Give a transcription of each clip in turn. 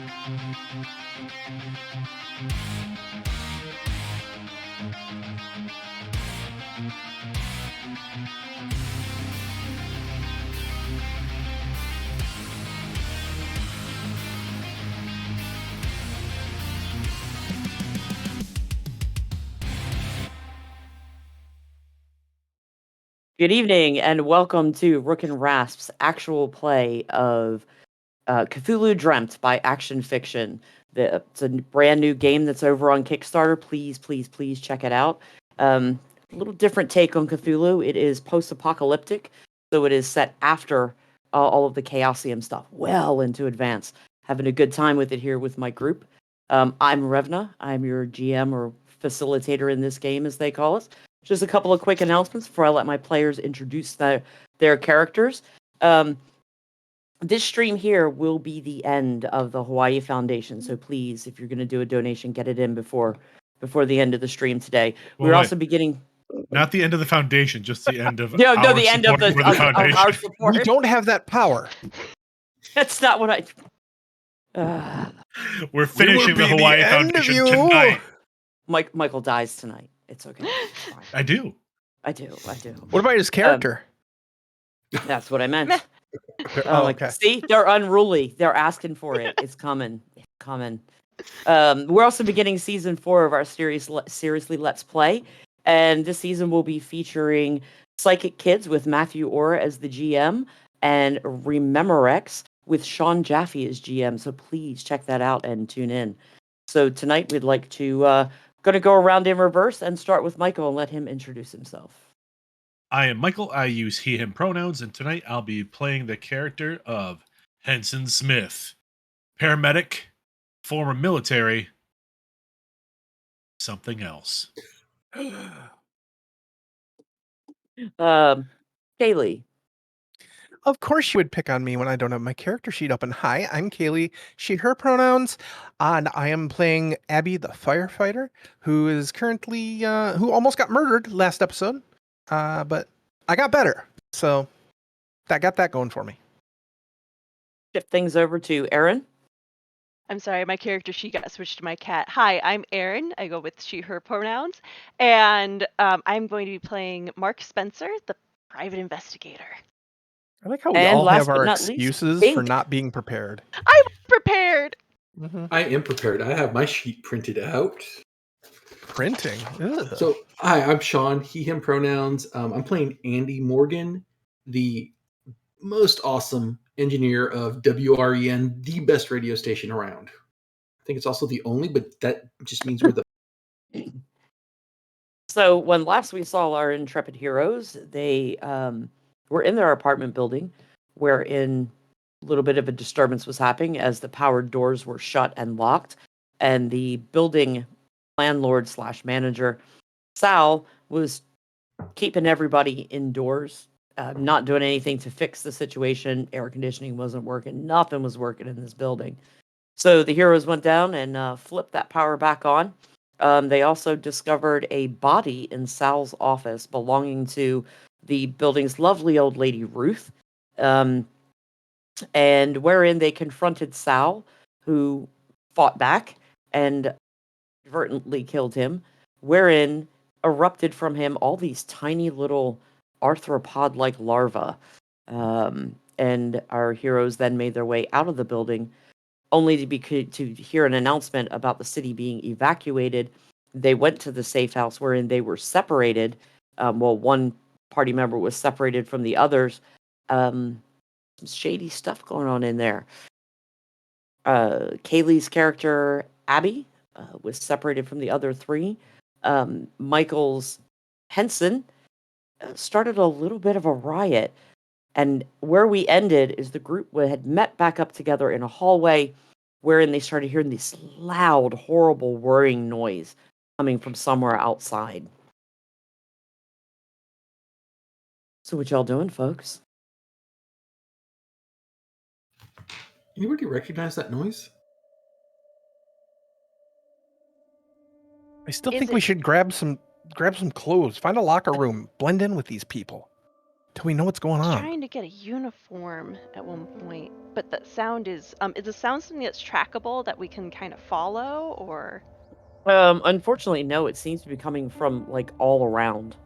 Good evening, and welcome to Rook and Rasp's actual play of Cthulhu Dreamt by Action Fiction. It's a brand new game that's over on Kickstarter. Please, please, please check it out. A little different take on Cthulhu. It is post-apocalyptic, so it is set after all of the Chaosium stuff, well into advance. Having a good time with it here with my group. I'm Revna. I'm your GM or facilitator in this game, as they call us. Just a couple of quick announcements before I let my players introduce their characters. This stream here will be the end of the Hawaii Foundation, so please, if you're going to do a donation, get it in before the end of the stream today. We're also beginning. Not the end of the foundation, just the end of the end of the foundation. Our support. We don't have that power. That's not what I. We're finishing the Hawaii Foundation tonight. Michael dies tonight. It's okay. It's fine. I do. What about his character? That's what I meant. Okay. See, they're unruly. They're asking for it. It's coming. It's coming. We're also beginning season 4 of our Seriously Let's Play, and this season will be featuring Psychic Kids with Matthew Orr as the GM and Rememorex with Sean Jaffe as GM. So please check that out and tune in. So tonight we'd like to going to go around in reverse and start with Michael and let him introduce himself. I am Michael. I use he, him pronouns, and tonight I'll be playing the character of Henson Smith, paramedic, former military, something else. Kaylee. Of course you would pick on me when I don't have my character sheet open. Hi, I'm Kaylee, she, her pronouns, and I am playing Abby the firefighter, who is currently, who almost got murdered last episode, but I got better, so that got that going for me. Shift things over to Erin. I'm sorry, my character sheet got switched to my cat. Hi, I'm Erin. I go with she, her pronouns, and I'm going to be playing Mark Spencer, the private investigator. I like how we all have our excuses for not being prepared. I'm prepared. Mm-hmm. I am prepared. I have my sheet printed out. Printing. Ugh. So, hi, I'm Sean. He, him pronouns. I'm playing Andy Morgan, the most awesome engineer of WREN, the best radio station around. I think it's also the only, but that just means we're the. So when last we saw our intrepid heroes, they were in their apartment building, wherein a little bit of a disturbance was happening as the powered doors were shut and locked, and the building landlord / manager, Sal, was keeping everybody indoors, not doing anything to fix the situation. Air conditioning wasn't working. Nothing was working in this building. So the heroes went down and flipped that power back on. They also discovered a body in Sal's office belonging to the building's lovely old lady, Ruth, and wherein they confronted Sal, who fought back and inadvertently killed him, wherein erupted from him all these tiny little arthropod-like larvae. And our heroes then made their way out of the building, only to hear an announcement about the city being evacuated. They went to the safe house wherein they were separated. One party member was separated from the others. Some shady stuff going on in there. Kaylee's character, Abby, was separated from the other 3. Michael's Henson started a little bit of a riot. And where we ended is the group had met back up together in a hallway, wherein they started hearing this loud, horrible whirring noise coming from somewhere outside. So what y'all doing, folks? Anybody recognize that noise? I still think we should grab some clothes, find a locker room, blend in with these people. till we know what's going I was on. trying to get a uniform at one point, but that sound is the sound something that's trackable that we can kind of follow, or Unfortunately, no. It seems to be coming from like all around.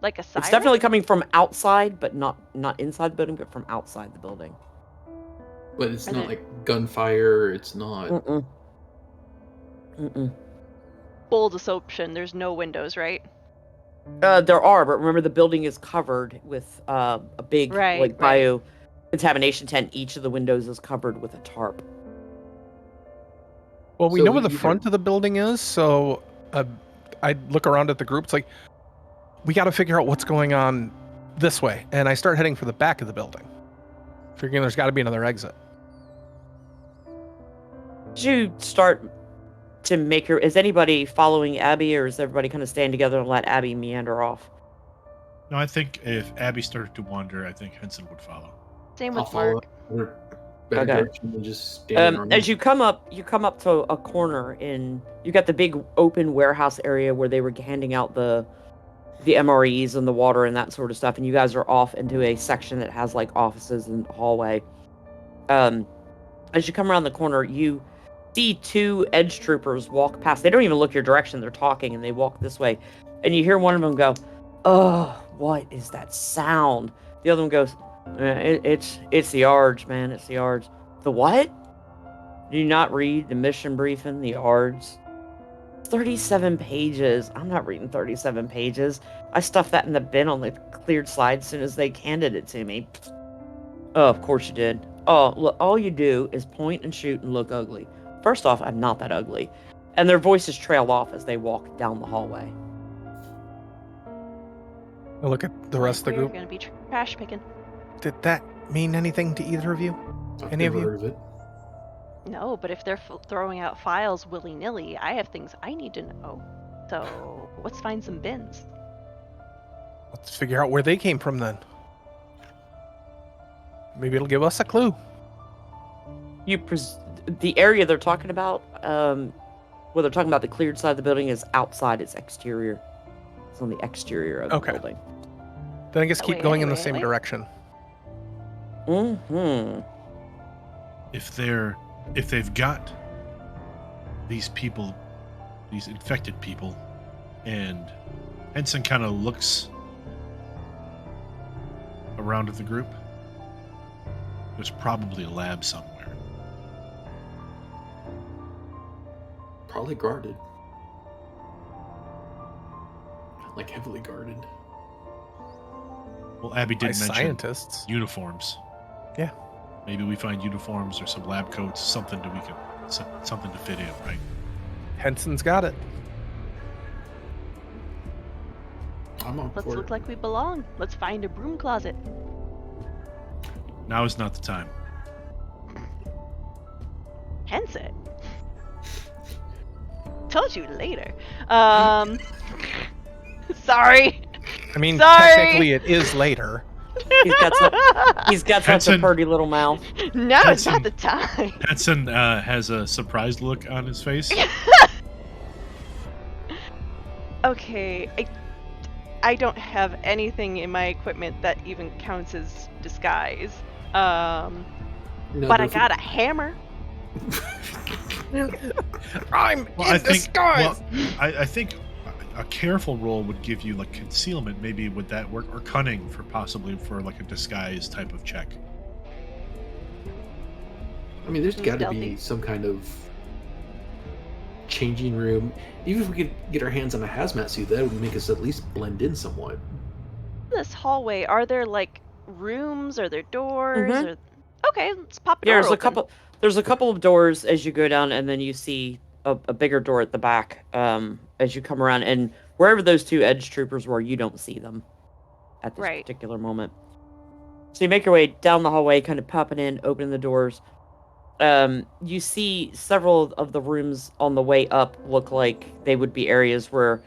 like a siren? It's definitely coming from outside, but not inside the building, but from outside the building. But it's Are not there- like gunfire. It's not. Mm-mm. Mm-mm. Bold assumption. There's no windows, right? There are, but remember the building is covered with a big Right, right. bio contamination tent. Each of the windows is covered with a tarp. Well, we So know where the either- front of the building is, so I look around at the group. It's like, we got to figure out what's going on this way. And I start heading for the back of the building, figuring there's got to be another exit. Did you start to make your... Is anybody following Abby, or is everybody kind of staying together and let Abby meander off? No, I think if Abby started to wander, I think Henson would follow. Same I'll with follow. Mark. We're better Okay. direction than just standing around. As you come up to a corner in... You got the big open warehouse area where they were handing out the MREs and the water and that sort of stuff, and you guys are off into a section that has like offices and hallway. As you come around the corner, you see two edge troopers walk past. They don't even look your direction. They're talking, and they walk this way, and you hear one of them go, "Oh, what is that sound?" The other one goes, "It's the ARGs, man. It's the ARGs." The what? Do you not read the mission briefing? The ARGs. 37 pages. I'm not reading 37 pages. I stuffed that in the bin on the cleared slide as soon as they handed it to me. Oh, of course you did. Oh, look, all you do is point and shoot and look ugly. First off, I'm not that ugly. And their voices trail off as they walk down the hallway. I look at the rest of the We're group. gonna be trash picking. Did that mean anything to either of you? I've any of never you? heard of it. No, but if they're throwing out files willy-nilly, I have things I need to know. So let's find some bins. Let's figure out where they came from then. Maybe it'll give us a clue. The area they're talking about, where they're talking about the cleared side of the building, is outside. It's exterior. It's on the exterior of the building. Then I guess keep Wait, going in the wait, same wait. direction. Mm-hmm. If they've got these people, these infected people, and Henson kind of looks around at the group, there's probably a lab somewhere. Probably guarded. Like heavily guarded. Well, Abby By did mention scientists. uniforms. Yeah. Maybe we find uniforms or some lab coats, something something to fit in, right? Henson's got it. I'm on Let's for look it. like we belong. Let's find a broom closet. Now is not the time. Henson. Told you later. Sorry. I mean, Sorry. technically it is later. He's got such a Henson. pretty little mouth. Now it's Henson. not the time. Henson has a surprised look on his face. Okay, I don't have anything in my equipment that even counts as disguise. No, But I if we- got a hammer. I'm Well, in disguise. I think a careful roll would give you like concealment. Maybe would that work, or cunning for like a disguise type of check. I mean, there's got to Stealthy. be some kind of changing room. Even if we could get our hands on a hazmat suit, that would make us at least blend in somewhat. This hallway, are there like rooms? Are there doors? Mhm. Or... Okay, let's pop a door There's a open. couple. There's a couple of doors as you go down, and then you see a bigger door at the back as you come around. And wherever those two edge troopers were, you don't see them at this Right. particular moment. So you make your way down the hallway, kind of popping in, opening the doors. You see several of the rooms on the way up look like they would be areas where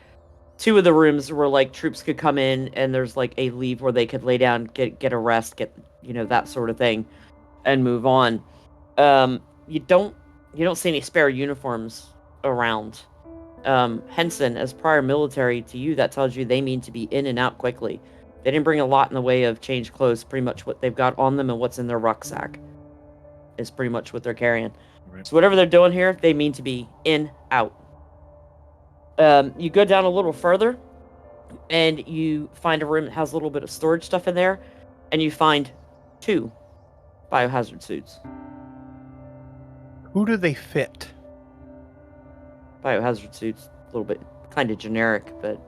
two of the rooms where like troops could come in, and there's like a leave where they could lay down, get a rest, get that sort of thing, and move on. You don't see any spare uniforms around. Henson, as prior military to you, that tells you they mean to be in and out quickly. They didn't bring a lot in the way of change clothes. Pretty much what they've got on them and what's in their rucksack is pretty much what they're carrying. Right. So whatever they're doing here, they mean to be in, out. You go down a little further, and you find a room that has a little bit of storage stuff in there, and you find 2 biohazard suits. Who do they fit? Biohazard suits, a little bit kind of generic, but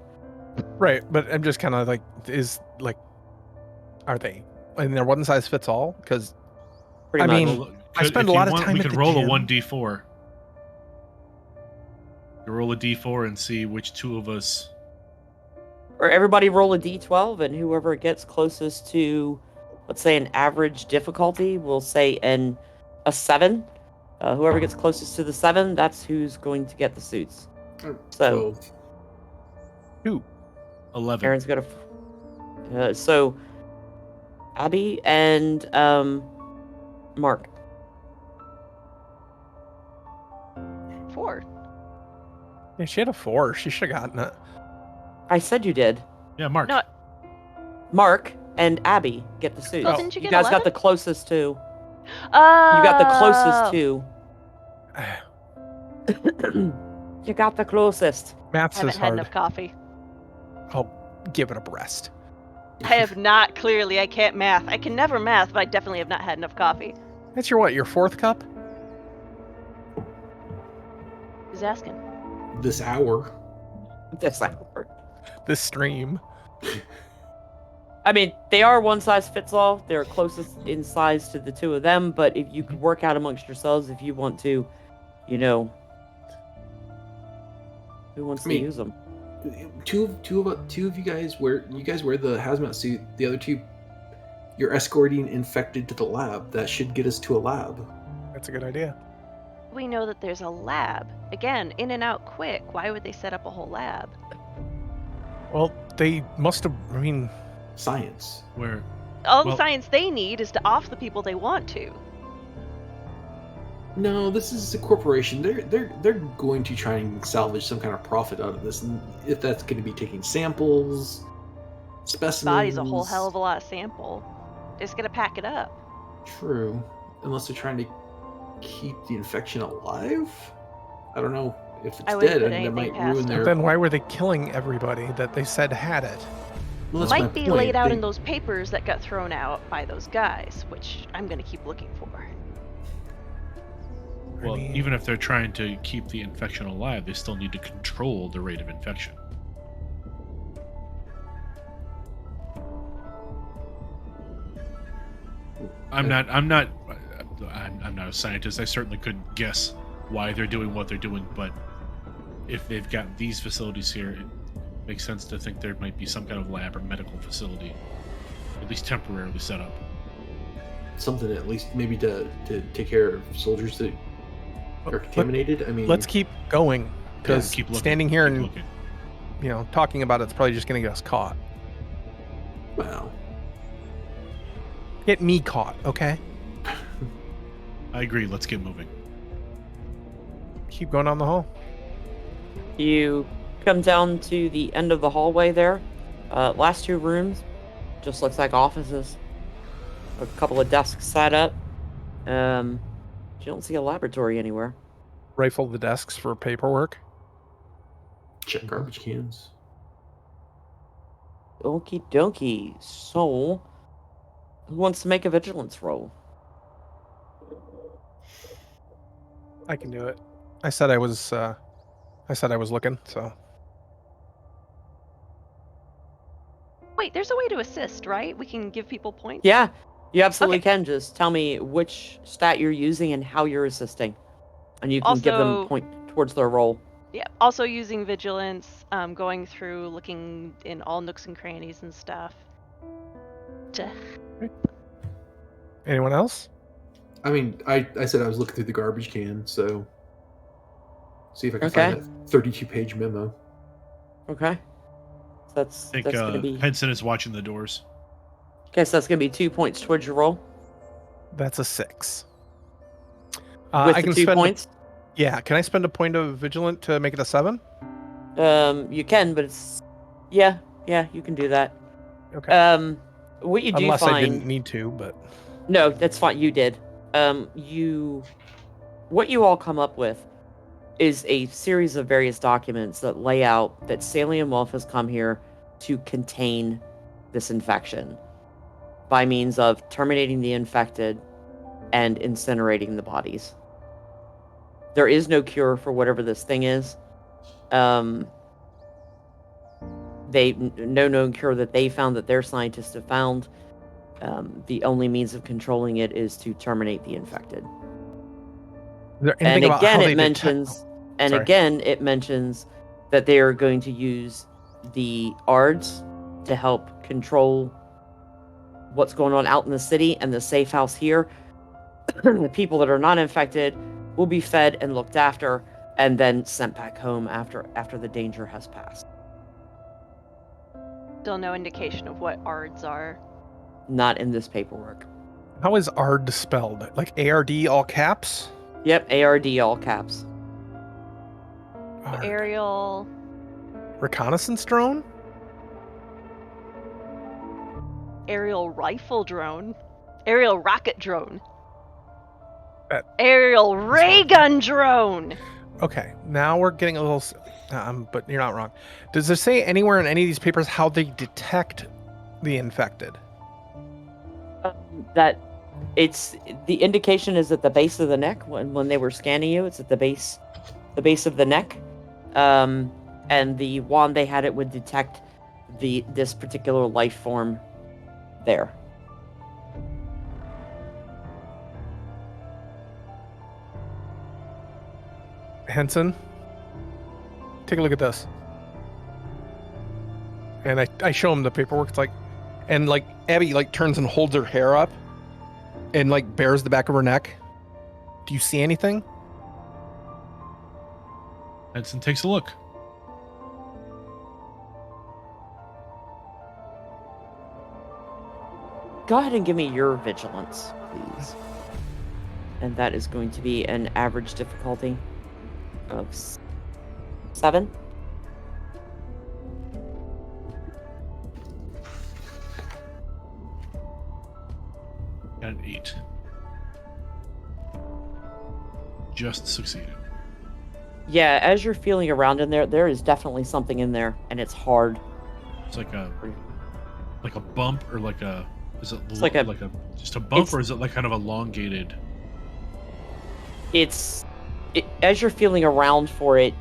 Right, but I'm just kind of like, are they? And they're one size fits all? Because pretty I much. mean, I spend a lot of time we at could the roll gym. a 1d4. You roll a d4 and see which 2 of us. Or everybody roll a d12, and whoever gets closest to, let's say, an average difficulty, we'll say a 7. Whoever gets closest to the 7, that's who's going to get the suits. So 12. 11. Aaron's got a. So Abby and Mark. 4. Yeah, she had a 4. She should have gotten it. I said you did. Yeah, Mark. No, Mark and Abby get the suits. Oh, didn't you get guys got 11? the closest to. Oh. You got the closest to. You got the closest. Maths I haven't is had hard. enough coffee. I'll give it a breast. I have not, clearly. I can't math. I can never math, but I definitely have not had enough coffee. That's your what? Your 4th cup? Who's asking? This hour. That's not work. This stream. I mean, they are one size fits all. They're closest in size to the 2 of them, but if you could work out amongst yourselves if you want to, you know, who wants to use them? Two of you guys wear the hazmat suit. The other 2, you're escorting infected to the lab. That should get us to a lab. That's a good idea. We know that there's a lab. Again, in and out quick. Why would they set up a whole lab? Well, they must have. I mean, Science. Where? All Well- the science they need is to off the people they want to. No, this is a corporation. They're going to try and salvage some kind of profit out of this, and if that's going to be taking samples, specimens. Body's a whole hell of a lot of sample. They're just gonna pack it up. True, unless they're trying to keep the infection alive. I don't know if it's I wouldn't dead. put I mean, that anything might past ruin them. their. then why were they killing everybody that they said had it? Well, that's my Might be point. laid out They- in those papers that got thrown out by those guys, which I'm gonna keep looking for. Well, I mean- even if they're trying to keep the infection alive, they still need to control the rate of infection. I'm not a scientist. I certainly couldn't guess why they're doing what they're doing, but if they've got these facilities here, it makes sense to think there might be some kind of lab or medical facility, at least temporarily set up. Something at least maybe to take care of soldiers that are But contaminated. I mean, let's keep going, because Keep looking, standing here keep and looking. talking about it's probably just going to get us caught. Well, Get me caught, okay? I agree. Let's get moving. Keep going down the hall. You come down to the end of the hallway there. Last 2 rooms just looks like offices. A couple of desks set up. You don't see a laboratory anywhere. Rifle the desks for paperwork. check garbage cans. Okie dokie. So, who wants to make a vigilance roll? I can do it. I said I was looking, so Wait, there's a way to assist, right? We can give people points? Yeah, you absolutely Okay. can. Just tell me which stat you're using and how you're assisting. And you can give them Also- point towards their roll. Yeah. Also using vigilance, going through, looking in all nooks and crannies and stuff. anyone else? I mean, I said I was looking through the garbage can, so see if I can Okay. find that 32-page memo. Okay. So I that's think going to be... Henson is watching the doors. Okay, so that's going to be 2 points towards your roll. That's a 6. With I the can 2 spend. points. Yeah, can I spend a point of vigilant to make it a 7? You can, but it's... Yeah, you can do that. Okay. What you do Unless I didn't find, need to, but no, that's fine. You did. What you all come up with is a series of various documents that lay out that Salient Wolf has come here to contain this infection by means of terminating the infected and incinerating the bodies. There is no cure for whatever this thing is. No known cure that they found, that their scientists have found. The only means of controlling it is to terminate the infected. is there anything about how they Again, it mentions that they are going to use the ARDs to help control what's going on out in the city, and the safe house here. The people that are not infected will be fed and looked after, and then sent back home after the danger has passed. Still no indication of what ARDs are. Not in this paperwork. How is ARD spelled? Like ARD all caps? Yep, ARD all caps. ARD. Aerial. Reconnaissance drone? Aerial rifle drone. Aerial rocket drone. That- Aerial ray gun drone. Okay, now we're getting a little, but you're not wrong. Does it say anywhere in any of these papers how they detect the infected? That it's the indication is at the base of the neck. When they were scanning you, it's at the base of the neck, and the wand they had, it would detect this particular life form there. Henson, take a look at this. And I show him the paperwork. It's like, and like Abby like turns and holds her hair up and like bares the back of her neck. Do you see anything? Henson takes a look. Go ahead and give me your vigilance, please. And that is going to be an average difficulty of 7. Got an 8. Just succeeded. Yeah, as you're feeling around in there, there is definitely something in there, and it's hard. It's like a bump, or like a, is it It's just a bump, or is it like kind of elongated? As you're feeling around for it,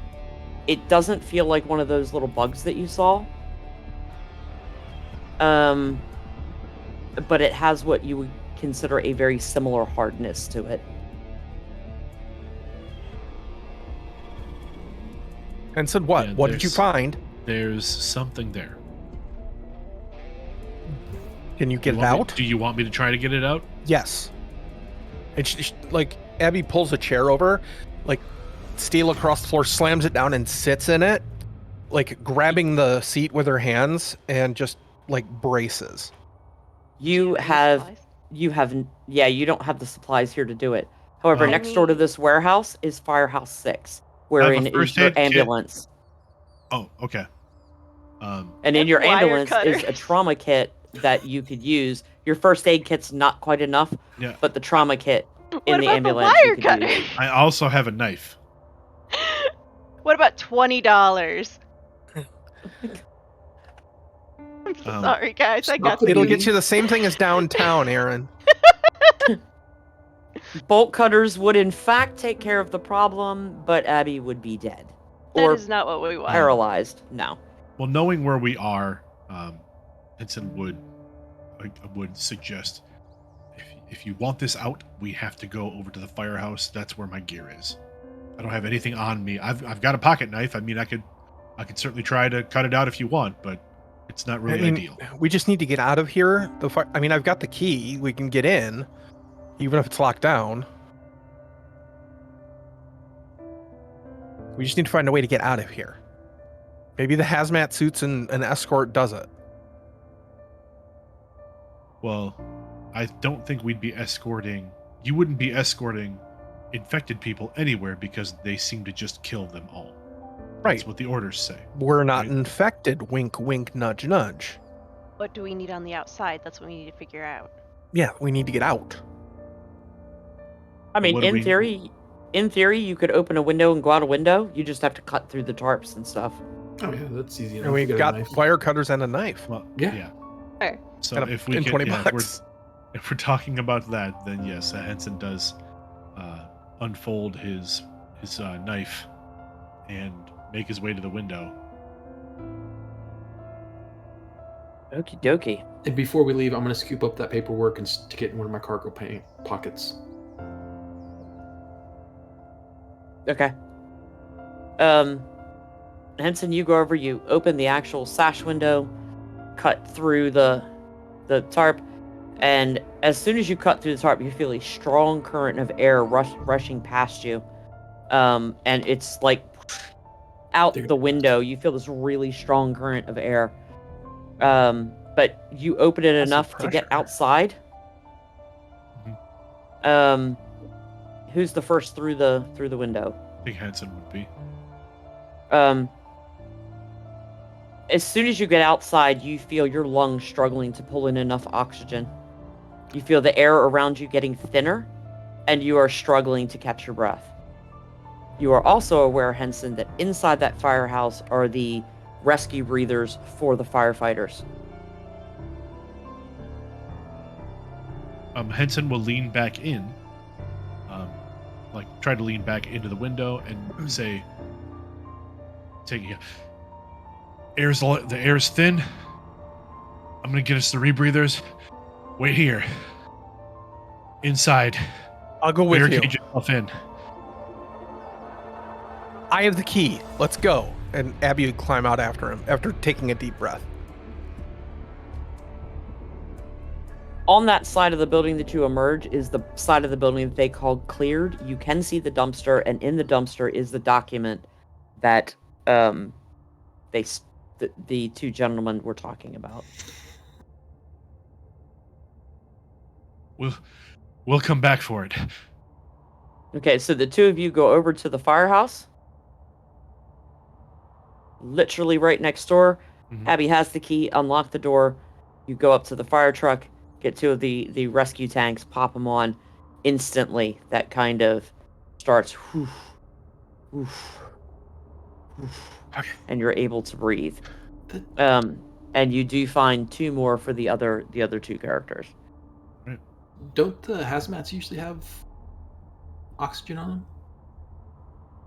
it doesn't feel like one of those little bugs that you saw. But it has what you would consider a very similar hardness to it. And said what? Yeah, What did you find? There's something there. Can you get it out? Do you want me to try to get it out? Yes. And like Abby pulls a chair over, like steel across the floor, slams it down and sits in it, like grabbing the seat with her hands and just like braces. You don't have the supplies here to do it. However, Oh. next door to this warehouse is Firehouse 6, wherein is first your aid kit. ambulance. Oh, okay. And in And your wire ambulance cutters. is a trauma kit that you could use. Your first aid kit's not quite enough, Yeah. but the trauma kit What in the about ambulance the you wire could cutter? use. I also have a knife. What about $20? I'm so sorry, guys. I got Stop It'll the get you the same thing as downtown, Aaron. Bolt cutters would in fact take care of the problem, but Abby would be dead. That Or is not what we want. paralyzed. No. Well, knowing where we are, Henson would suggest, if you want this out, we have to go over to the firehouse. That's where my gear is. I don't have anything on me. I've got a pocket knife. I mean, I could certainly try to cut it out if you want, but it's not really ideal. We just need to get out of here. I've got the key. We can get in, even if it's locked down. We just need to find a way to get out of here. Maybe the hazmat suits and an escort does it. Well, I don't think we'd be escorting. You wouldn't be escorting infected people anywhere because they seem to just kill them all. Right. That's what the orders say. We're not Right. infected. Wink, wink, nudge, nudge. What do we need on the outside? That's what we need to figure out. Yeah, we need to get out. I mean, what do in we- theory, you could open a window and go out a window. You just have to cut through the tarps and stuff. Oh yeah, that's easy enough. And we get a got knife. wire cutters and a knife. Well, Yeah. yeah. Sure. So And if we and can, 20 yeah, bucks. if we're talking about that, then yes, Henson does unfold his knife and make his way to the window. Okie dokie. And before we leave, I'm going to scoop up that paperwork and stick it in one of my cargo pockets. Okay. Henson, you go over, you open the actual sash window, cut through the tarp, and as soon as you cut through the tarp, you feel a strong current of air rushing past you. And it's like out the window, you feel this really strong current of air. But you open it That's the enough to get pressure. outside. Who's the first through the window? I think Henson would be. As soon as you get outside, you feel your lungs struggling to pull in enough oxygen. You feel the air around you getting thinner, and you are struggling to catch your breath. You are also aware, Henson, that inside that firehouse are the rescue breathers for the firefighters. Henson will lean back in, try to lean back into the window and say, "The air's thin. I'm gonna get us the rebreathers. Wait here, inside. I'll go with you. Barricade yourself in." I have the key. Let's go. And Abby would climb out after him after taking a deep breath. On that side of the building that you emerge is the side of the building that they called cleared. You can see the dumpster, and in the dumpster is the document that the two gentlemen were talking about. We'll come back for it. Okay, so the two of you go over to the firehouse. Literally right next door. Mhm. Abby has the key, unlock the door. You go up to the fire truck, get two of the rescue tanks, pop them on. Instantly, that kind of starts, whoosh, whoosh, whoosh, Okay. and you're able to breathe. And you do find two more for the other two characters. Don't the hazmats usually have oxygen on them?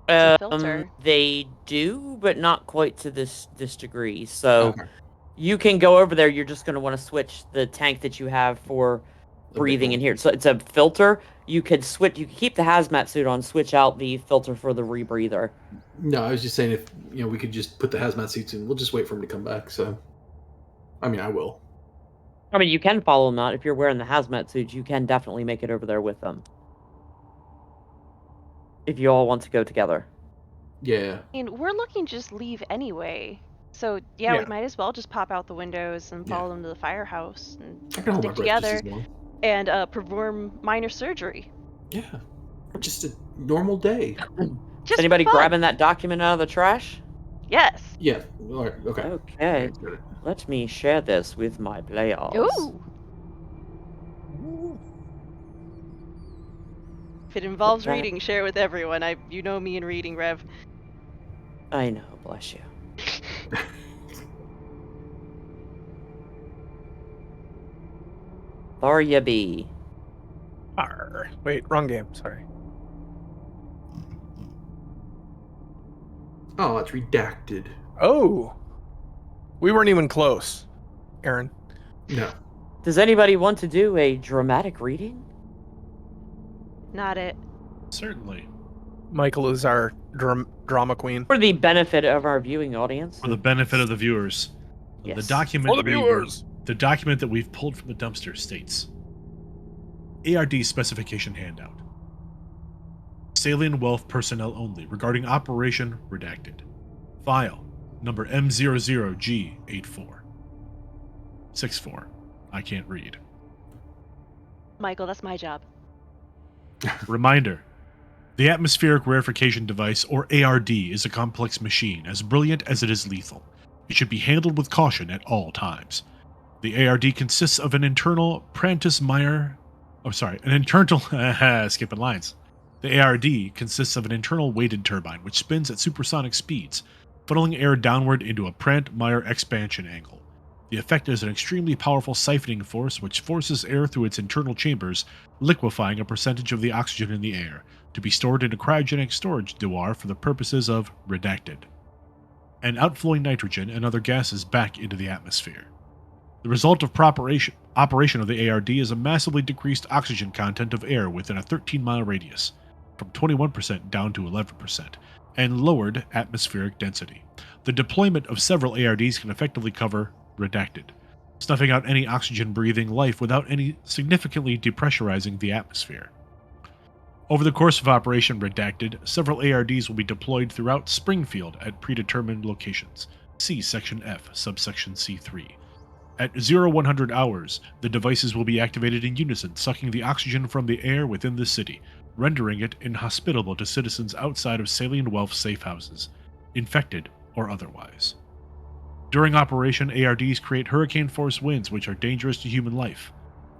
It's a filter. They do, but not quite to this degree. So Okay. you can go over there. You're just going to want to switch the tank that you have for breathing in here. So it's a filter. You could switch. You could keep the hazmat suit on. Switch out the filter for the rebreather. No, I was just saying if we could just put the hazmat suits in. We'll just wait for him to come back. So, I mean, I will. I mean, you can follow them out if you're wearing the hazmat suit. You can definitely make it over there with them. If you all want to go together. Yeah. I mean, we're looking to just leave anyway. So, yeah, we might as well just pop out the windows and follow them to the firehouse and I can hold my stick breath just together as long. and perform minor surgery. Yeah. Just a normal day. Just Anybody fun. grabbing that document out of the trash? Yes. Yeah. All right. Okay. Okay. Got it. Let me share this with my players. Ooh. If it involves Okay. reading, share with everyone. You know me and reading, Rev. I know, bless you. There ya be. Arr. Wait, wrong game. Sorry. Oh, it's redacted. Oh. We weren't even close, Aaron. No. Does anybody want to do a dramatic reading? Not it. Certainly. Michael is our drama queen. For the benefit of our viewing audience. For the benefit of the viewers. Yes. The document For the viewers. The document that we've pulled from the dumpster states ARD specification handout. Salient wealth personnel only regarding operation redacted. File number M00G84. 64. I can't read. Michael, that's my job. Reminder. The atmospheric rarefication device, or ARD, is a complex machine, as brilliant as it is lethal. It should be handled with caution at all times. The ARD consists of an internal Prentice-Meyer... Oh, sorry, an internal... skipping lines. The ARD consists of an internal weighted turbine, which spins at supersonic speeds, funneling air downward into a Prant-Meyer expansion angle. The effect is an extremely powerful siphoning force which forces air through its internal chambers, liquefying a percentage of the oxygen in the air, to be stored in a cryogenic storage dewar for the purposes of redacted, and outflowing nitrogen and other gases back into the atmosphere. The result of operation of the ARD is a massively decreased oxygen content of air within a 13-mile radius, from 21% down to 11%, and lowered atmospheric density. The deployment of several ARDs can effectively cover redacted, snuffing out any oxygen-breathing life without any significantly depressurizing the atmosphere. Over the course of Operation Redacted, several ARDs will be deployed throughout Springfield at predetermined locations. See Section F, subsection C3. At 0100 hours, the devices will be activated in unison, sucking the oxygen from the air within the city, rendering it inhospitable to citizens outside of Salient Wealth safe houses, infected or otherwise. During operation, ARDs create hurricane-force winds which are dangerous to human life.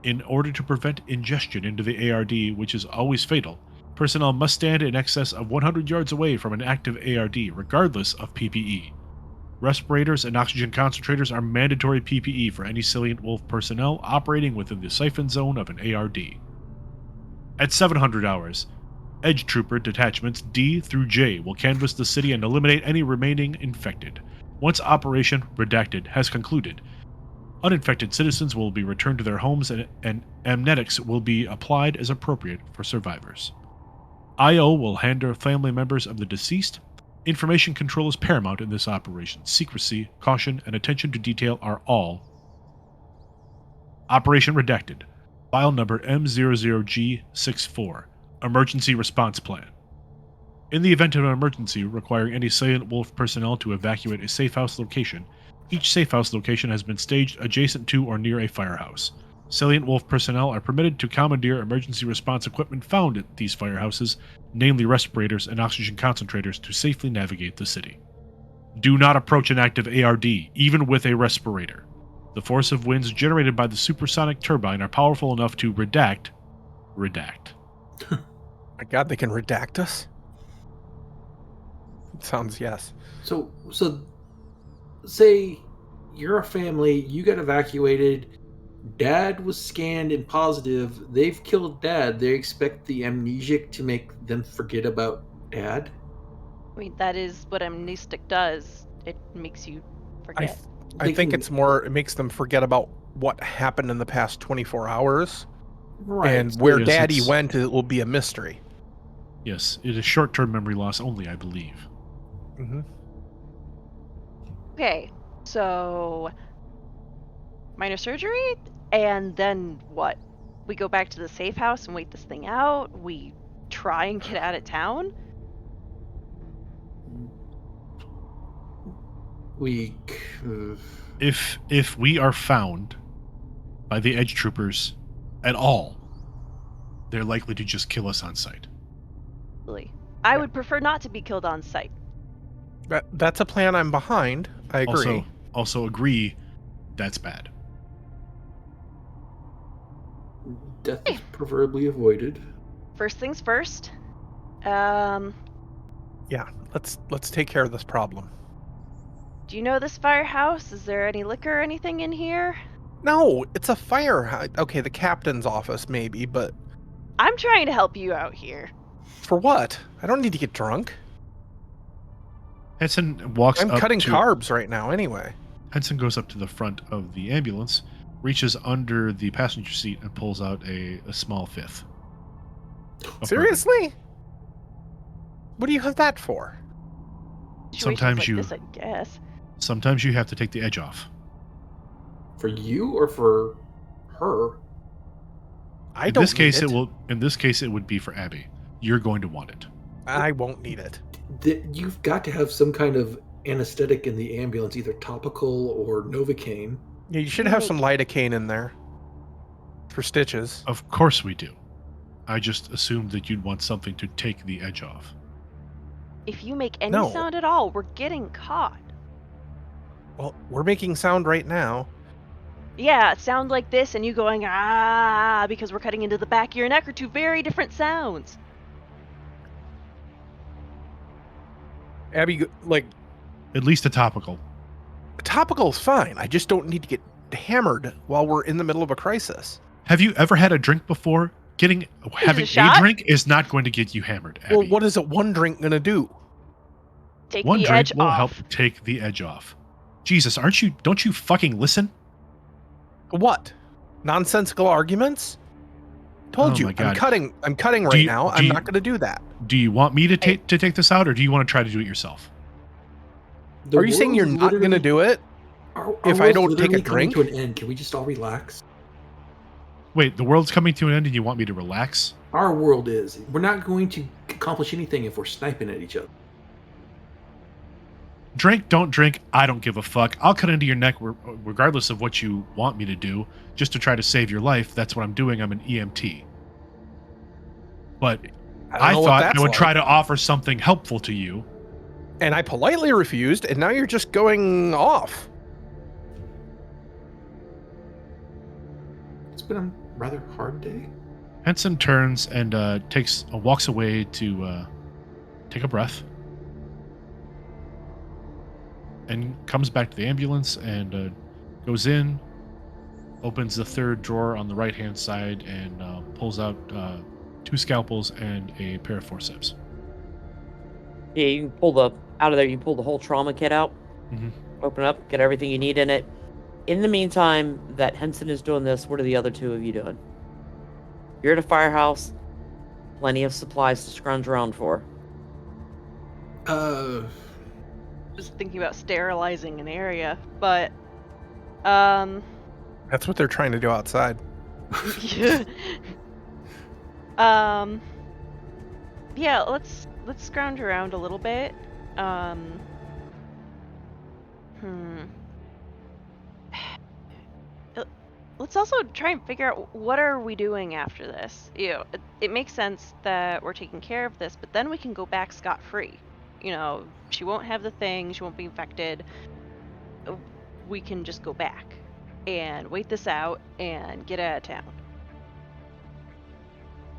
In order to prevent ingestion into the ARD, which is always fatal, personnel must stand in excess of 100 yards away from an active ARD, regardless of PPE. Respirators and oxygen concentrators are mandatory PPE for any Salient Wolf personnel operating within the siphon zone of an ARD. At 700 hours, Edge Trooper detachments D through J will canvass the city and eliminate any remaining infected. Once Operation Redacted has concluded, uninfected citizens will be returned to their homes and amnetics will be applied as appropriate for survivors. IO will handle family members of the deceased. Information control is paramount in this operation. Secrecy, caution, and attention to detail are all. Operation Redacted. File number M00G64. Emergency Response Plan. In the event of an emergency requiring any Salient Wolf personnel to evacuate a safe house location, each safe house location has been staged adjacent to or near a firehouse. Salient Wolf personnel are permitted to commandeer emergency response equipment found at these firehouses, namely respirators and oxygen concentrators, to safely navigate the city. Do not approach an active ARD, even with a respirator. The force of winds generated by the supersonic turbine are powerful enough to redact. My God, they can redact us? Sounds yes. So say you're a family, you got evacuated, Dad was scanned and positive, they've killed Dad. They expect the amnesic to make them forget about Dad? I mean, that is what amnestic does. It makes you forget. I think it's more, it makes them forget about what happened in the past 24 hours. Right. And where Yes, Daddy it's- went, it will be a mystery. Yes, it is short-term memory loss only, I believe. Mm-hmm. Okay, so minor surgery, and then what? We go back to the safe house and wait this thing out? We try and get out of town? We If we are found by the Edge Troopers at all, they're likely to just kill us on sight. Really. I would prefer not to be killed on sight. That's a plan I'm behind. I agree. Also agree that's bad. death is preferably avoided. First things first. Yeah, let's take care of this problem. Do you know this firehouse? Is there any liquor or anything in here? No, it's a firehouse. Okay, the captain's office maybe, but I'm trying to help you out here. for what? I don't need to get drunk. Henson walks I'm up cutting to... carbs right now anyway. Henson goes up to the front of the ambulance, reaches under the passenger seat, and pulls out a small fifth. of Seriously? What do you have that for? Situations Sometimes like you- this, I guess. bourbon. Sometimes you have to take the edge off. For you or for her? I In don't this case, need it. In this case, it would be for Abby. You're going to want it. I won't need it. You've got to have some kind of anesthetic in the ambulance, either topical or Novocaine. Yeah, you should have some lidocaine in there for stitches. Of course we do. I just assumed that you'd want something to take the edge off. If you make any No. sound at all, we're getting caught. Well, we're making sound right now. Yeah, sound like this and you going, ah, because we're cutting into the back of your neck are two very different sounds. Abby, like, At least a topical. topical's fine. I just don't need to get hammered while we're in the middle of a crisis. Have you ever had a drink before? Having a shot? drink is not going to get you hammered, Abby. Well, what is it one drink going to do? Take One the drink edge will off. help take the edge off. Jesus, don't you fucking listen? What? Nonsensical arguments? Told Oh you, my God. I'm cutting right now. I'm you- not going to do that. Do you want me to take this out, or do you want to try to do it yourself? The Are you saying you're world's not going to do it? Our if I world's don't take a literally coming drink? to an end. Can we just all relax? Wait, the world's coming to an end and you want me to relax? Our world is. We're not going to accomplish anything if we're sniping at each other. Drink, don't drink, I don't give a fuck. I'll cut into your neck regardless of what you want me to do, just to try to save your life. That's what I'm doing. I'm an EMT. But I don't know what thought that's I would like. try to offer something helpful to you. And I politely refused, and now you're just going off. It's been a rather hard day. Henson turns and walks away to take a breath, and comes back to the ambulance and goes in, opens the third drawer on the right-hand side, and pulls out 2 scalpels and a pair of forceps. Yeah, you can pull out of there. You pull the whole trauma kit out, Mhm. open it up, get everything you need in it. In the meantime, that Henson is doing this. What are the other 2 of you doing? You're at a firehouse. Plenty of supplies to scrounge around for. Just thinking about sterilizing an area, but That's what they're trying to do outside. yeah, let's scrounge around a little bit. Let's also try and figure out what are we doing after this. You know, it makes sense that we're taking care of this, but then we can go back scot-free. You know, she won't have the thing, she won't be infected. We can just go back and wait this out and get out of town.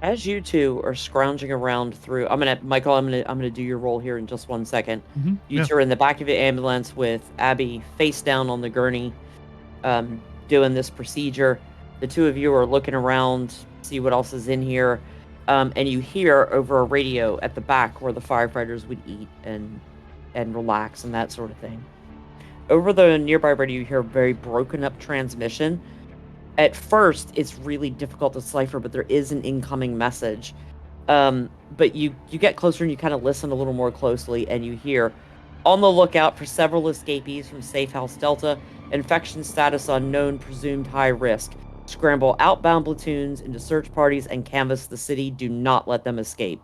As you 2 are scrounging around through, Michael, I'm gonna do your role here in just 1 second. Mhm, You yeah. 2 are in the back of the ambulance with Abby face down on the gurney, doing this procedure. The 2 of you are looking around, see what else is in here, and you hear over a radio at the back where the firefighters would eat and relax and that sort of thing. Over the nearby radio, you hear a very broken up transmission. At first, it's really difficult to decipher, but there is an incoming message. But you get closer and you kind of listen a little more closely, and you hear, on the lookout for several escapees from Safe House Delta, infection status unknown, presumed high risk. Scramble outbound platoons into search parties and canvass the city. Do not let them escape.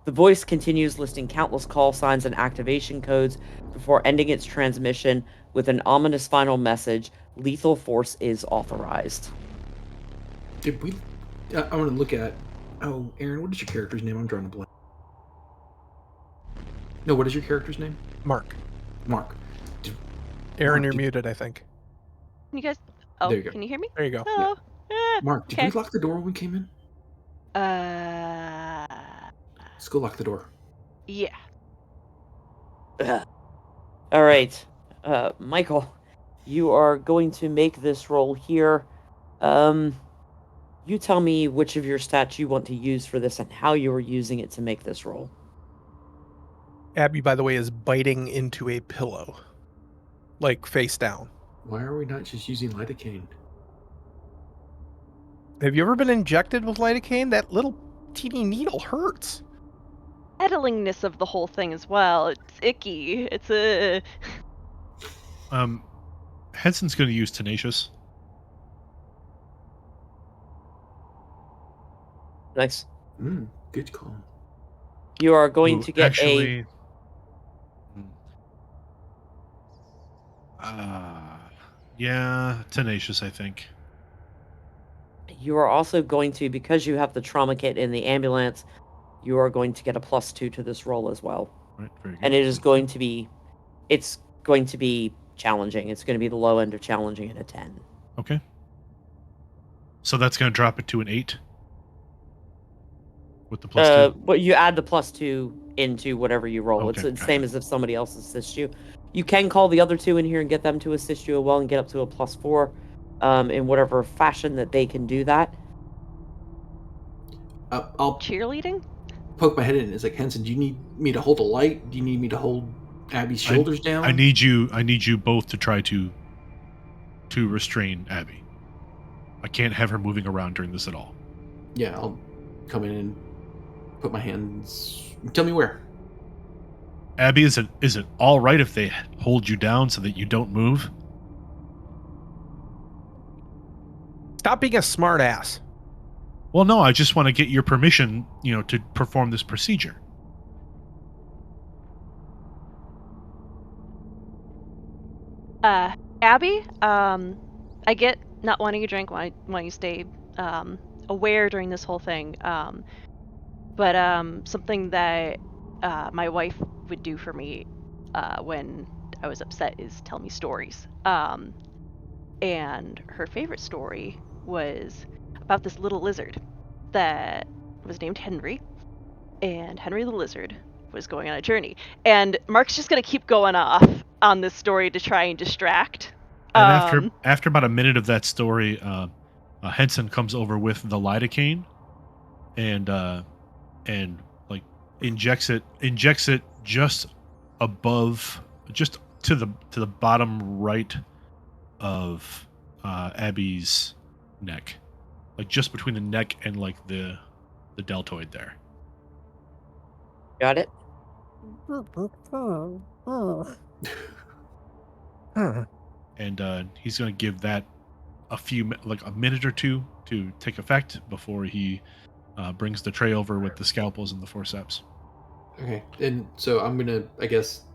The voice continues listing countless call signs and activation codes before ending its transmission with an ominous final message: lethal force is authorized. Did we? I want to look at. Oh, Aaron, what is your character's name? I'm drawing a blank. No, what is your character's name? Mark. Mark. Aaron, Mark, you're did- muted, I think. Can you guys? Oh, There you go. can you hear me? There you go. Oh, Mark, did okay. we lock the door when we came in? Let's go lock the door. Yeah. All right, Michael, you are going to make this roll here. You tell me which of your stats you want to use for this and how you are using it to make this roll. Abby, by the way, is biting into a pillow. Like, face down. Why are we not just using lidocaine? Have you ever been injected with lidocaine? That little teeny needle hurts. Edilingness of the whole thing as well. It's icky. It's a. Henson's going to use Tenacious. Nice. Good call. You are going Ooh, to get actually, yeah, Tenacious, I think. You are also going to, because you have the trauma kit in the ambulance, you are going to get a +2 to this roll as well. Right, very good. And it is going to be, it's going to be challenging. It's going to be the low end of challenging at a 10. Okay. So that's going to drop it to an 8 with the +2. But you add the +2 into whatever you roll. Okay, It's the same gotcha. as if somebody else assists you. You can call the other 2 in here and get them to assist you as well and get up to a +4 in whatever fashion that they can do that. I'll Cheerleading? poke my head in. It's like, Henson, do you need me to hold a light? Do you need me to hold Abby's shoulders down? I need you both to try to restrain Abby. I can't have her moving around during this at all. Yeah, I'll come in and put my hands. Tell me where. Abby, is it all right if they hold you down so that you don't move? Stop being a smart ass. Well, no, I just want to get your permission, to perform this procedure. Abby, I get not wanting a drink while you stay aware during this whole thing. But something that my wife would do for me when I was upset is tell me stories. And her favorite story was about this little lizard that was named Henry. And Henry the lizard was going on a journey. And Mark's just going to keep going off on this story to try and distract. And after about a minute of that story, Henson comes over with the lidocaine and like injects it just above, just to the bottom right of Abby's neck, like just between the neck and like the deltoid there. Got it? And he's going to give that a minute or two to take effect before he brings the tray over with the scalpels and the forceps. Okay, and so I'm gonna, I guess.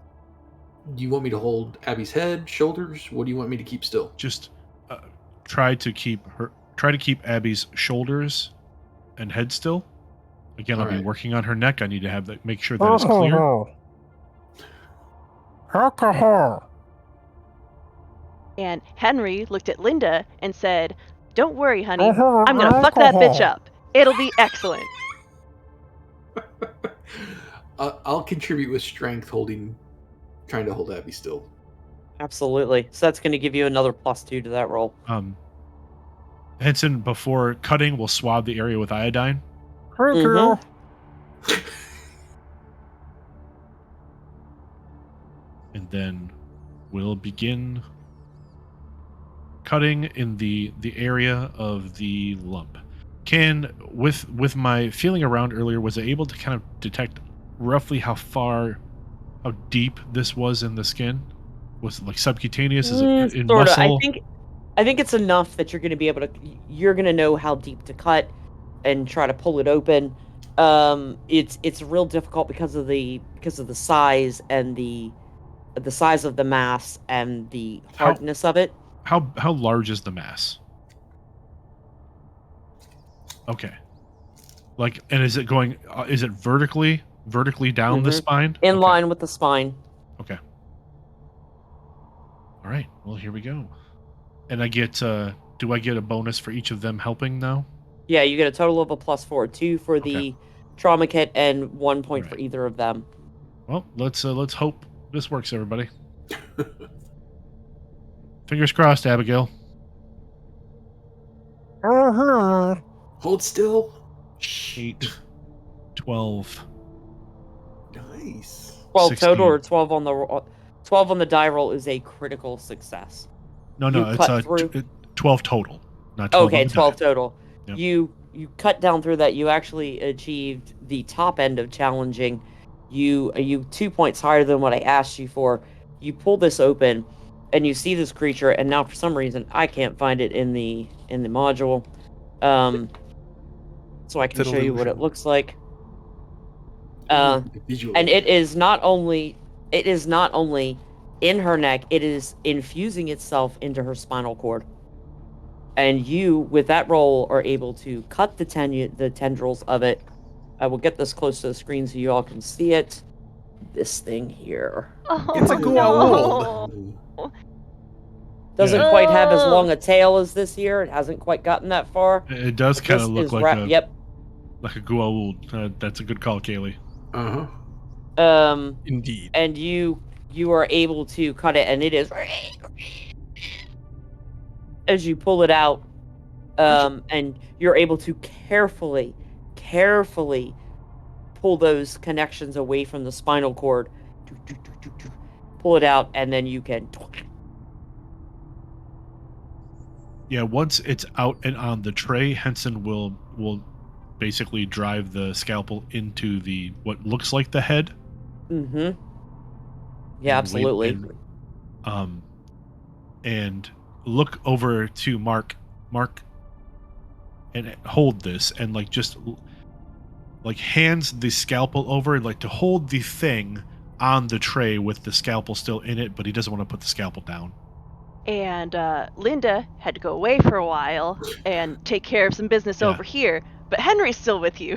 Do you want me to hold Abby's head, shoulders? What do you want me to keep still? Just try to keep Abby's shoulders and head still. Again, I'll be working on her neck. I need to make sure that is clear. Alcohol. And Henry looked at Linda and said, "Don't worry, honey. I'm going to fuck that bitch up. It'll be excellent." I'll contribute with strength, trying to hold Abby still. Absolutely. So that's going to give you another +2 to that roll. Henson, before cutting, will swab the area with iodine. Mhm. And then we'll begin cutting in the area of the lump. With my feeling around earlier, was I able to kind of detect roughly how deep this was in the skin? Was it like subcutaneous? Is it in Sorta. muscle? I think it's enough that you're going to be able to. You're going to know how deep to cut and try to pull it open. It's real difficult because of the size and the size of the mass and the hardness of it. How large is the mass? Okay. Like, and is it going? Is it vertically down the spine? In line with the spine. Okay. All right. Well, here we go. And I get. Do I get a bonus for each of them helping now? Yeah, you get a total of a +4, 2 for the trauma kit and 1 point for either of them. Well, let's hope this works, everybody. Fingers crossed, Abigail. Hold still. 8, 12. Nice. 12 16. total or 12 on the 12 on the die roll is a critical success. No, it's 12 total, not 12. Okay, 12 total. Yep. You cut down through that. You actually achieved the top end of challenging. You 2 points higher than what I asked you for. You pull this open, and you see this creature. And now, for some reason, I can't find it in the module. So I can show you what it looks like. And it is not only in her neck, it is infusing itself into her spinal cord. And you, with that roll, are able to cut the tendrils of it. I will get this close to the screen so you all can see it. This thing here. It's a Goa'uld. Doesn't Yeah. quite have as long a tail as this here. It hasn't quite gotten that far. It does But kind this of look is like Yep. like a Goa'uld. That's a good call, Kaylee. Indeed. And you are able to cut it, and it is as you pull it out, and you're able to carefully pull those connections away from the spinal cord. Pull it out, and then you can. Yeah, once it's out and on the tray, Henson will basically drive the scalpel into the what looks like the head. Mm-hmm. Yeah, absolutely. And look over to Mark, and hold this, and like just like hands the scalpel over, like to hold the thing on the tray with the scalpel still in it, but he doesn't want to put the scalpel down. And Linda had to go away for a while and take care of some business over here, but Henry's still with you.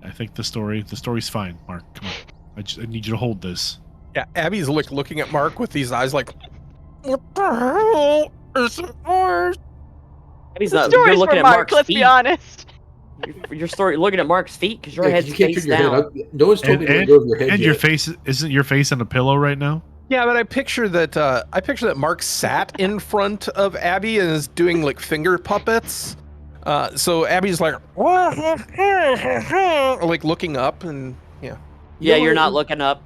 I think the story's fine, Mark. Come on. I need you to hold this. Yeah, Abby's looking at Mark with these eyes like, what the hell is it? Abby's The not. story's You're looking for at Mark, Mark's let's feet. be honest. You're looking at Mark's feet because your head's you can't face turn your down. head. No one's told me to let go of your head And yet. your face isn't your face on a pillow right now? Yeah, but I picture that Mark sat in front of Abby and is doing like finger puppets. So Abby's like, like looking up, and yeah. Yeah, you're not looking up.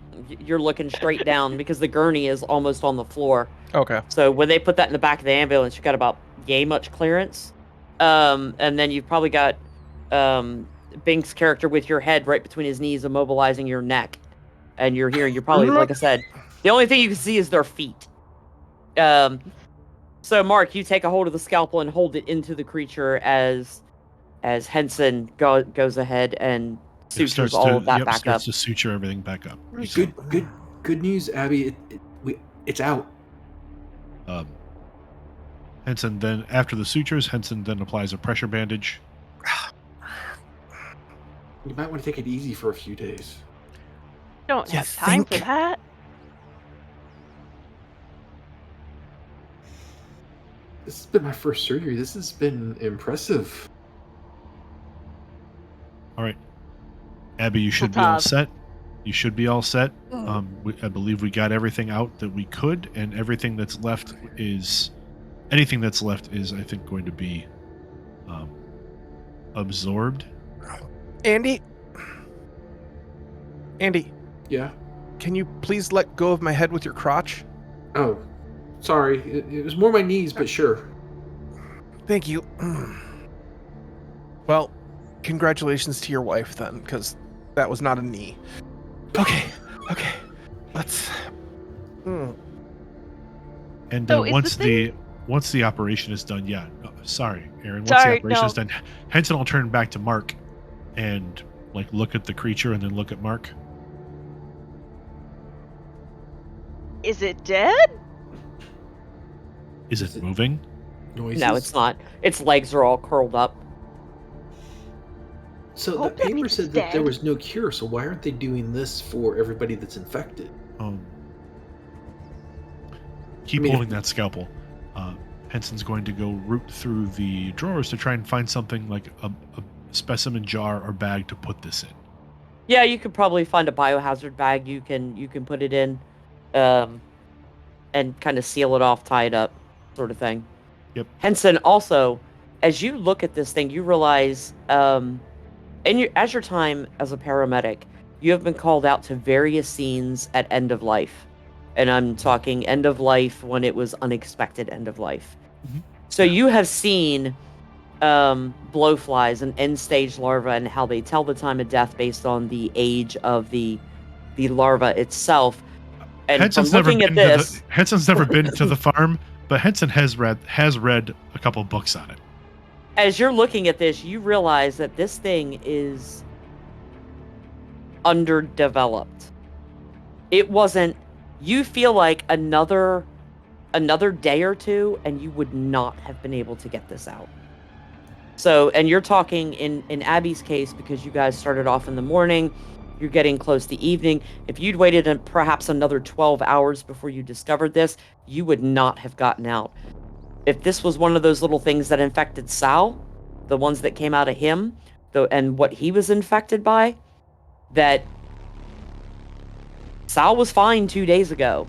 You're looking straight down because the gurney is almost on the floor. Okay. So when they put that in the back of the ambulance, you got about yay much clearance. And then you've probably got Bink's character with your head right between his knees, immobilizing your neck. And you're probably, like I said, the only thing you can see is their feet. So Mark, you take a hold of the scalpel and hold it into the creature as Henson goes ahead and sutures all of that back up. Starts to suture everything back up. Good news, Abby. It's out. Henson then, after the sutures, Henson then applies a pressure bandage. You might want to take it easy for a few days. Don't have time for that. This has been my first surgery. This has been impressive. All right, Abby, you should be all set. You should be all set. I believe we got everything out that we could, and anything that's left is, I think, going to be absorbed. Andy. Yeah? Can you please let go of my head with your crotch? Oh, sorry. It was more my knees, but sure. Thank you. Well, congratulations to your wife then, because that was not a knee. Okay. Let's. And So once the operation is done, sorry, Aaron. Once Sorry, the operation is no. done, Henson will turn back to Mark and like look at the creature and then look at Mark. Is it dead? Is it moving? Noises? No, it's not. Its legs are all curled up. So the Hope that paper means said it's that there dead. was no cure, so why aren't they doing this for everybody that's infected? Keep holding that scalpel. Henson's going to go root through the drawers to try and find something like a specimen jar or bag to put this in. Yeah, you could probably find a biohazard bag you can put it in, and kind of seal it off, tie it up, sort of thing. Yep. Henson, also, as you look at this thing, you realize, as your time as a paramedic, you have been called out to various scenes at end of life. And I'm talking end of life when it was unexpected end of life. Mm-hmm. So you have seen blowflies and end-stage larvae and how they tell the time of death based on the age of the larva itself. And Henson's from looking at this, Henson's never been to the farm, but Henson has read a couple books on it. as you're looking at this, you realize that this thing is underdeveloped. It wasn't. You feel like another day or two, and you would not have been able to get this out. So, and you're talking in Abby's case, because you guys started off in the morning, You're getting close to evening. If you'd waited perhaps another 12 hours before you discovered this, you would not have gotten out. If this was one of those little things that infected Sal, the ones that came out of him, and what he was infected by, that Sal was fine 2 days ago.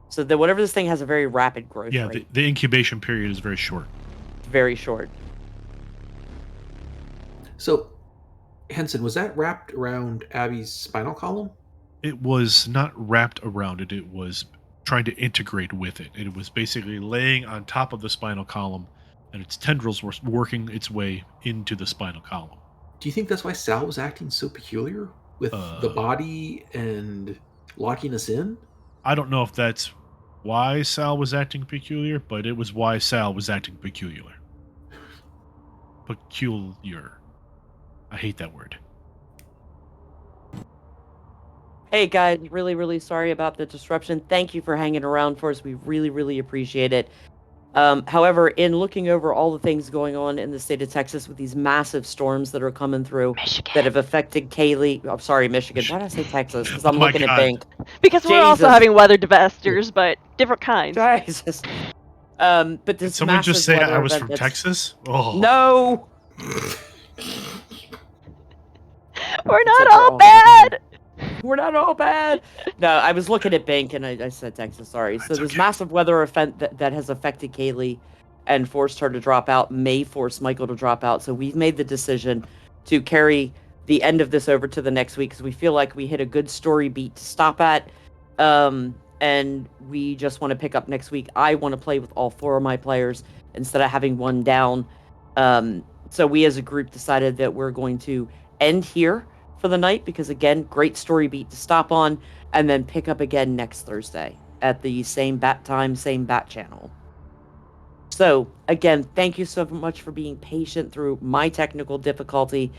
So that whatever this thing has a very rapid growth rate. The incubation period is very short. Very short. So, Henson, was that wrapped around Abby's spinal column? It was not wrapped around it. It was trying to integrate with it. It was basically laying on top of the spinal column, and its tendrils were working its way into the spinal column. Do you think that's why Sal was acting so peculiar with the body and locking us in? I don't know if that's why Sal was acting peculiar, but it was why Sal was acting peculiar. Peculiar. I hate that word. Hey guys, really, really sorry about the disruption. Thank you for hanging around for us. We really, really appreciate it. However, in looking over all the things going on in the state of Texas with these massive storms that are coming through that have affected Kaylee. I'm sorry, Michigan. Why did I say Texas? Because I'm looking at Bank. Because we're also Jesus. having weather disasters, but different kinds. Jesus. But this Did someone just say I was from Texas? Oh. No! We're not all bad! We're not all bad. No, I was looking at Bank and I said Texas, sorry. So this massive weather event that has affected Kaylee and forced her to drop out may force Michael to drop out. So we've made the decision to carry the end of this over to the next week because we feel like we hit a good story beat to stop at. And we just want to pick up next week. I want to play with all 4 of my players instead of having one down. So we as a group decided that we're going to end here for the night because, again, great story beat to stop on, and then pick up again next Thursday at the same bat time, same bat channel. So, again, thank you so much for being patient through my technical difficulty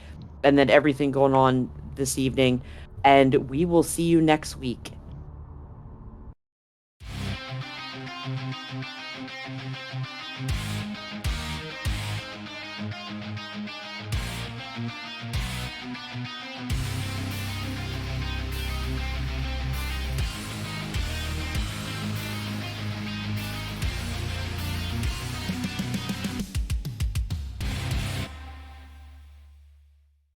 and then everything going on this evening, and we will see you next week.